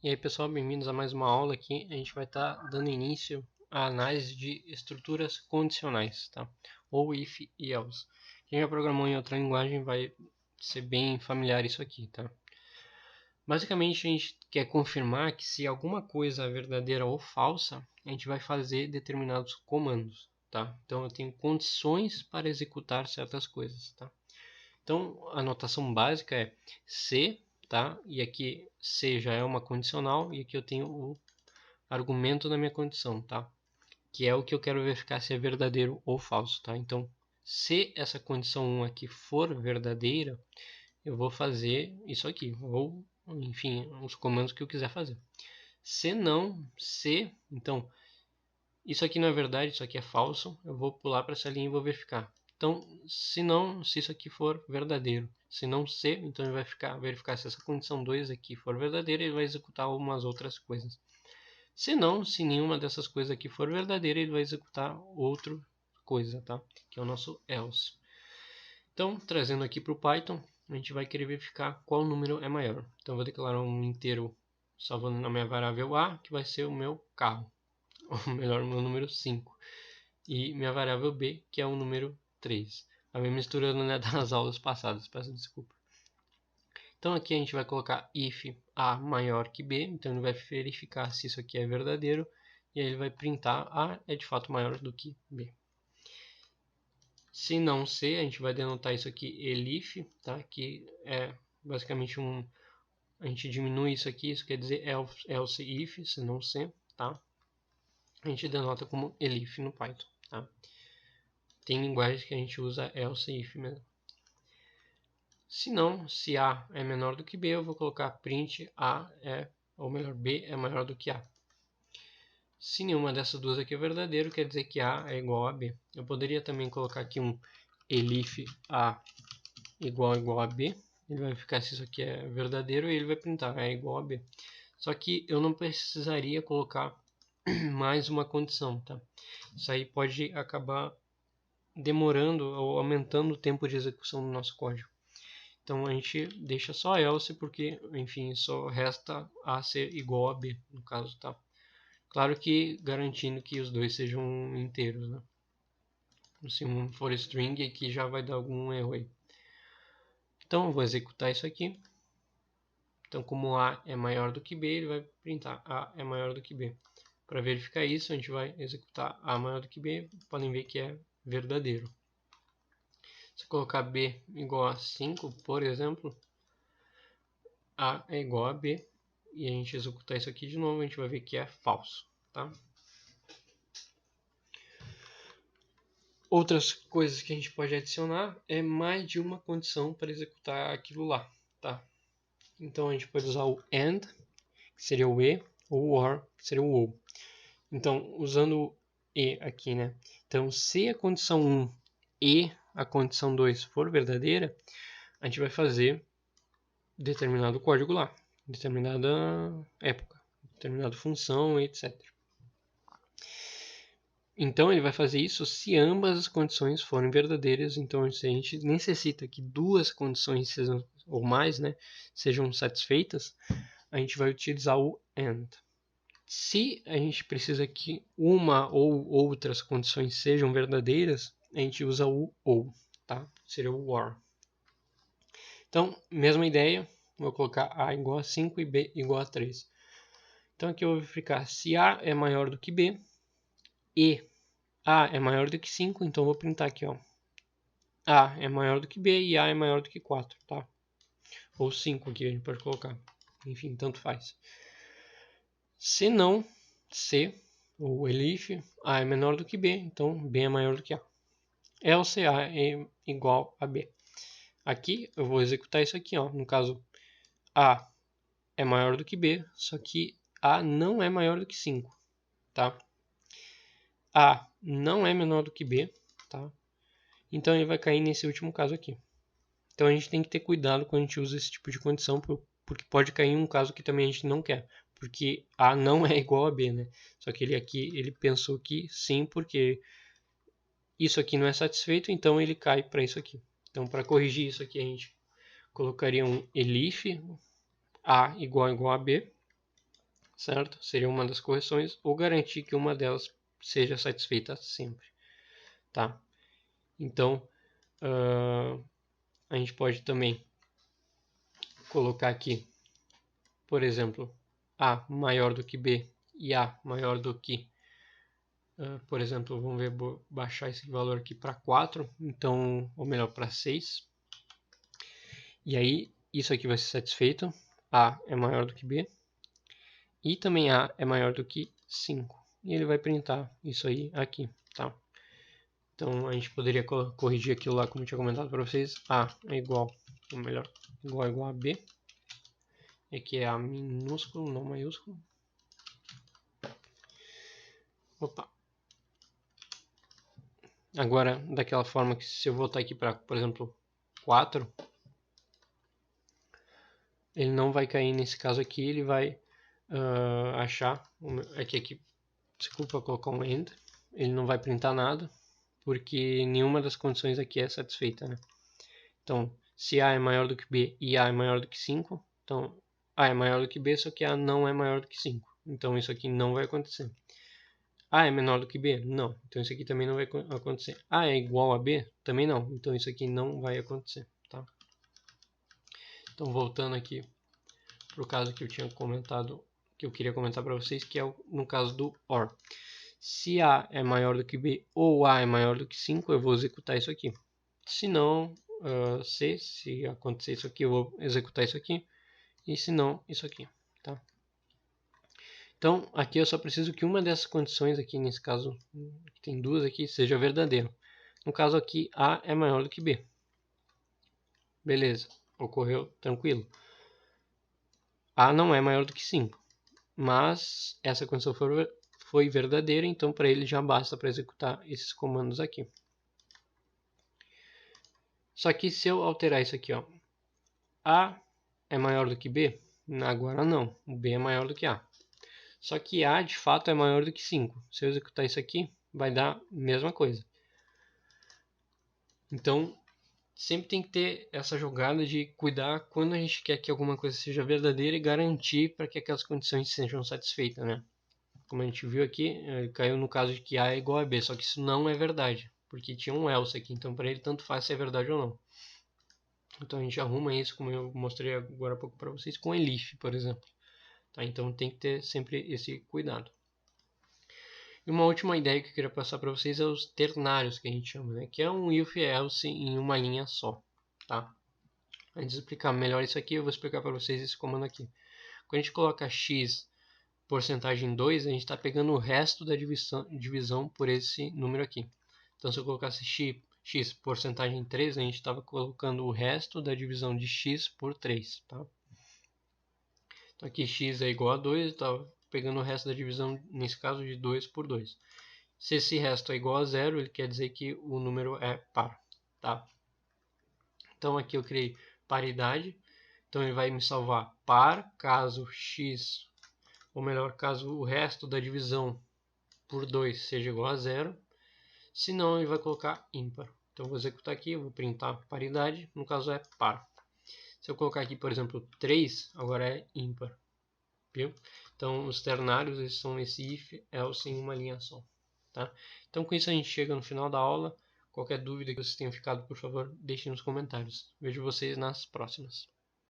E aí pessoal, bem-vindos a mais uma aula aqui. A gente vai estar dando início à análise de estruturas condicionais, tá? Ou if e else. Quem já programou em outra linguagem vai ser bem familiar isso aqui, tá? Basicamente a gente quer confirmar que se alguma coisa é verdadeira ou falsa, a gente vai fazer determinados comandos, tá? Então eu tenho condições para executar certas coisas, tá? Então a notação básica é se, tá? E aqui se já é uma condicional e aqui eu tenho o argumento da minha condição, tá? Que é o que eu quero verificar se é verdadeiro ou falso, tá? Então, se essa condição 1 aqui for verdadeira, eu vou fazer isso aqui, ou enfim, os comandos que eu quiser fazer. Se não, então, isso aqui não é verdade, isso aqui é falso, eu vou pular para essa linha e vou verificar. Então, se isso aqui for verdadeiro, se não ser, então ele vai verificar se essa condição 2 aqui for verdadeira, ele vai executar algumas outras coisas. Se não, se nenhuma dessas coisas aqui for verdadeira, ele vai executar outra coisa, tá? Que é o nosso else. Então, trazendo aqui para o Python, a gente vai querer verificar qual número é maior. Então, eu vou declarar um inteiro salvando na minha variável a, que vai ser o meu carro. Ou melhor, o meu número 5. E minha variável b, que é o número 3. Acabei misturando, né, das aulas passadas, peço desculpa. Então aqui a gente vai colocar if a maior que b, então ele vai verificar se isso aqui é verdadeiro, e aí ele vai printar a é de fato maior do que b. Se não ser, a gente vai denotar isso aqui elif, tá? Que é basicamente a gente diminui isso aqui, isso quer dizer else if, se não ser, tá? A gente denota como elif no Python, tá? Tem linguagens que a gente usa else if mesmo. Se não, se A é menor do que B, eu vou colocar print A é, ou melhor, B é maior do que A. Se nenhuma dessas duas aqui é verdadeiro, quer dizer que A é igual a B. Eu poderia também colocar aqui um elif A igual a B. Ele vai verificar se isso aqui é verdadeiro e ele vai printar A é igual a B. Só que eu não precisaria colocar mais uma condição, tá? Isso aí pode acabar demorando ou aumentando o tempo de execução do nosso código. Então a gente deixa só else porque, enfim, só resta A ser igual a B, no caso, tá? Claro que garantindo que os dois sejam inteiros, né? Se um for string, aqui já vai dar algum erro aí. Então eu vou executar isso aqui. Então como A é maior do que B, ele vai printar A é maior do que B. Para verificar isso, a gente vai executar A maior do que B. Podem ver que é verdadeiro. Se eu colocar B igual a 5, por exemplo, A é igual a B. E a gente executar isso aqui de novo, a gente vai ver que é falso, tá? Outras coisas que a gente pode adicionar é mais de uma condição para executar aquilo lá, tá? Então a gente pode usar o AND, que seria o E, ou o OR, que seria o OU. Então, usando o E aqui, né? Então, se a condição 1 e a condição 2 for verdadeira, a gente vai fazer determinado código lá, determinada época, determinada função, etc. Então ele vai fazer isso se ambas as condições forem verdadeiras. Então se a gente necessita que duas condições sejam, ou mais, né, sejam satisfeitas, a gente vai utilizar o AND. Se a gente precisa que uma ou outras condições sejam verdadeiras, a gente usa o OR, tá? Seria o OR. Então, mesma ideia, vou colocar A igual a 5 e B igual a 3. Então aqui eu vou verificar se A é maior do que B e A é maior do que 5, então eu vou printar aqui, ó. A é maior do que B e A é maior do que 4, tá? Ou 5 aqui a gente pode colocar. Enfim, tanto faz. Se não, C, ou elif, A é menor do que B, então B é maior do que A. Else A é igual a B. Aqui eu vou executar isso aqui, ó. No caso, A é maior do que B, só que A não é maior do que 5, tá? A não é menor do que B, tá? Então ele vai cair nesse último caso aqui. Então a gente tem que ter cuidado quando a gente usa esse tipo de condição, porque pode cair em um caso que também a gente não quer. Porque A não é igual a B, né? Só que ele aqui, ele pensou que sim, porque isso aqui não é satisfeito, então ele cai para isso aqui. Então para corrigir isso aqui a gente colocaria um elif A igual a B. certo? Seria uma das correções, ou garantir que uma delas seja satisfeita sempre, tá? Então, a gente pode também colocar aqui, por exemplo, A maior do que B e A maior do que, por exemplo, vamos ver, vou baixar esse valor aqui para 4, então, ou melhor, para 6. E aí, isso aqui vai ser satisfeito, A é maior do que B, e também A é maior do que 5. E ele vai printar isso aí aqui, tá? Então, a gente poderia corrigir aquilo lá, como eu tinha comentado para vocês. A é igual, ou melhor, igual a B. E aqui é A minúsculo, não maiúsculo. Opa. Agora, daquela forma que se eu voltar aqui para, por exemplo, 4, ele não vai cair nesse caso aqui, ele vai achar, aqui, desculpa colocar um end, ele não vai printar nada, porque nenhuma das condições aqui é satisfeita, né? Então, se A é maior do que B e A é maior do que 5, então A é maior do que B, só que A não é maior do que 5. Então, isso aqui não vai acontecer. A é menor do que B? Não. Então, isso aqui também não vai acontecer. A é igual a B? Também não. Então, isso aqui não vai acontecer, tá? Então, voltando aqui para o caso que eu tinha comentado, que eu queria comentar para vocês, que é no caso do OR. Se A é maior do que B ou A é maior do que 5, eu vou executar isso aqui. Se não, se acontecer isso aqui, eu vou executar isso aqui. E se não, isso aqui, tá? Então, aqui eu só preciso que uma dessas condições aqui, nesse caso, tem duas aqui, seja verdadeira. No caso aqui, A é maior do que B. Beleza, ocorreu tranquilo. A não é maior do que 5, mas essa condição foi verdadeira, então para ele já basta para executar esses comandos aqui. Só que se eu alterar isso aqui, ó, A é maior do que B, agora não, o B é maior do que A. Só que A de fato é maior do que 5. Se eu executar isso aqui, vai dar a mesma coisa. Então, sempre tem que ter essa jogada de cuidar quando a gente quer que alguma coisa seja verdadeira e garantir para que aquelas condições sejam satisfeitas, né? Como a gente viu aqui, caiu no caso de que A é igual a B, só que isso não é verdade, porque tinha um else aqui, então para ele tanto faz se é verdade ou não. Então a gente arruma isso, como eu mostrei agora há pouco para vocês, com elif, por exemplo. Tá? Então tem que ter sempre esse cuidado. E uma última ideia que eu queria passar para vocês é os ternários, que a gente chama, né? Que é um if else em uma linha só, tá? Antes de explicar melhor isso aqui, eu vou explicar para vocês esse comando aqui. Quando a gente coloca x porcentagem 2, a gente está pegando o resto da divisão por esse número aqui. Então, se eu colocasse x porcentagem 3, a gente estava colocando o resto da divisão de x por 3, tá? Então, aqui x é igual a 2, estava pegando o resto da divisão, nesse caso, de 2 por 2. Se esse resto é igual a 0, ele quer dizer que o número é par, tá? Então, aqui eu criei paridade. Então, ele vai me salvar par caso x, ou melhor, caso o resto da divisão por 2 seja igual a 0. Se não, ele vai colocar ímpar. Então, eu vou executar aqui, eu vou printar paridade, no caso é par. Se eu colocar aqui, por exemplo, 3, agora é ímpar. Viu? Então, os ternários eles são esse if, else em uma linha só. Tá? Então, com isso a gente chega no final da aula. Qualquer dúvida que vocês tenham ficado, por favor, deixem nos comentários. Vejo vocês nas próximas.